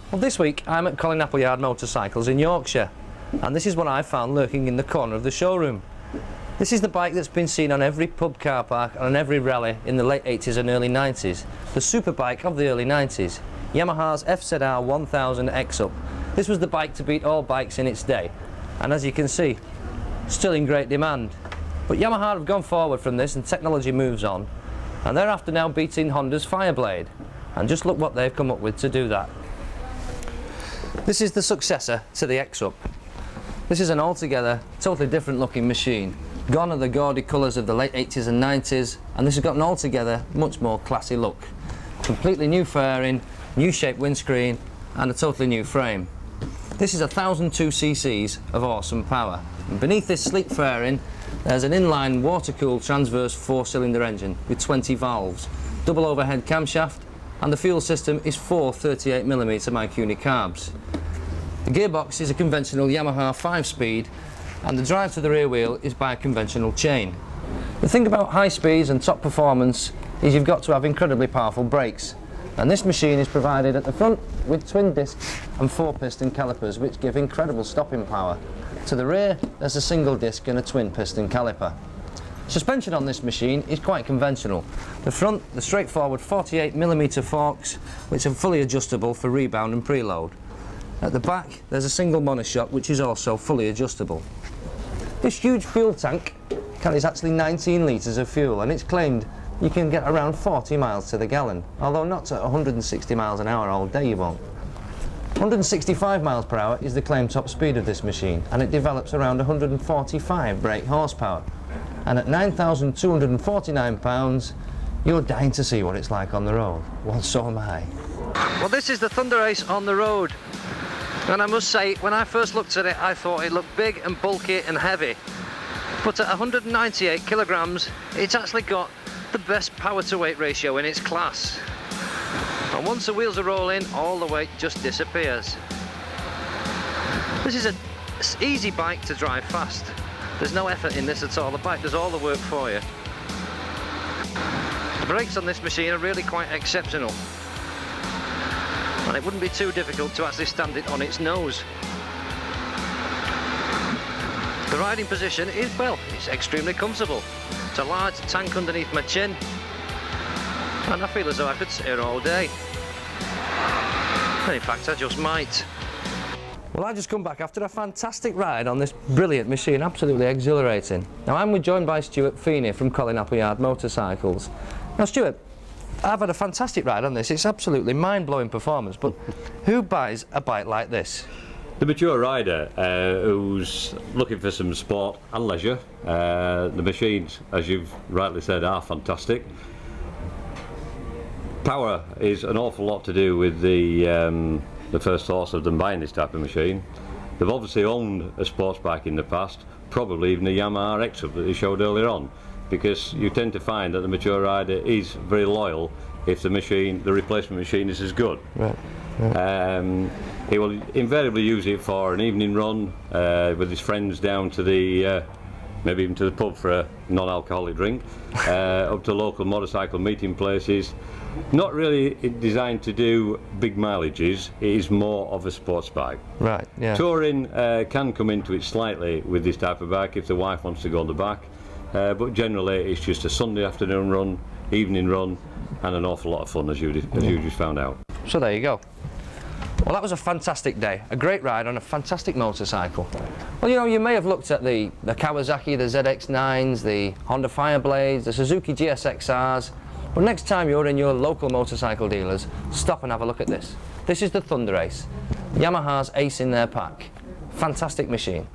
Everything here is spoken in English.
Well, this week I'm at Colin Appleyard Motorcycles in Yorkshire, and this is what I found lurking in the corner of the showroom. This is the bike that's been seen on every pub car park and on every rally in the late 80s and early 90s. The super bike of the early 90s, Yamaha's YZF1000R. This was the bike to beat all bikes in its day, and as you can see, still in great demand. But Yamaha have gone forward from this and technology moves on, and they're after now beating Honda's Fireblade. And just look what they've come up with to do that. This is the successor to the YZF. This is an altogether totally different looking machine. Gone are the gaudy colours of the late 80s and 90s, and this has got an altogether much more classy look. Completely new fairing, new shaped windscreen, and a totally new frame. This is 1002 cc's of awesome power. And beneath this sleek fairing, there's an inline water-cooled transverse 4-cylinder engine with 20 valves, double overhead camshaft, and the fuel system is 4 38mm Mikuni carbs. The gearbox is a conventional Yamaha 5-speed, and the drive to the rear wheel is by a conventional chain. The thing about high speeds and top performance is you've got to have incredibly powerful brakes, and this machine is provided at the front with twin discs and 4-piston calipers which give incredible stopping power. To the rear there's a single disc and a twin piston caliper. Suspension on this machine is quite conventional. The front, the straightforward 48mm forks, which are fully adjustable for rebound and preload. At the back, there's a single monoshock, which is also fully adjustable. This huge fuel tank carries actually 19 litres of fuel, and it's claimed you can get around 40 miles to the gallon, although not at 160 miles an hour all day you won't. 165 miles per hour is the claimed top speed of this machine, and it develops around 145 brake horsepower. And at 9,249 pounds, you're dying to see what it's like on the road. Well, so am I. Well, this is the Thunderace on the road. And I must say, when I first looked at it, I thought it looked big and bulky and heavy. But at 198 kilograms, it's actually got the best power to weight ratio in its class. And once the wheels are rolling, all the weight just disappears. This is an easy bike to drive fast. There's no effort in this at all. The bike does all the work for you. The brakes on this machine are really quite exceptional, and it wouldn't be too difficult to actually stand it on its nose. The riding position is, well, it's extremely comfortable. It's a large tank underneath my chin, and I feel as though I could sit here all day. And in fact, I just might. Well, I just come back after a fantastic ride on this brilliant machine, absolutely exhilarating. Now I'm joined by Stuart Feeney from Colin Appleyard Motorcycles. Now Stuart, I've had a fantastic ride on this. It's absolutely mind-blowing performance, but who buys a bike like this? The mature rider who's looking for some sport and leisure. The machines, as you've rightly said, are fantastic. Power is an awful lot to do with the first thoughts of them buying this type of machine. They've obviously owned a sports bike in the past, probably even the Yamaha YZF that they showed earlier on, because you tend to find that the mature rider is very loyal if the replacement machine is as good. Right. He will invariably use it for an evening run with his friends down to the maybe even to the pub for a non-alcoholic drink, up to local motorcycle meeting places. Not really designed to do big mileages, it is more of a sports bike. Right, yeah. Touring can come into it slightly with this type of bike if the wife wants to go on the back, but generally it's just a Sunday afternoon run, evening run, and an awful lot of fun, as you just found out. So there you go. Well, that was a fantastic day, a great ride on a fantastic motorcycle. Well, you know, you may have looked at the Kawasaki, the ZX9s, the Honda Fireblades, the Suzuki GSXRs, but next time you're in your local motorcycle dealers, stop and have a look at this. This is the Thunderace, Yamaha's ace in their pack. Fantastic machine.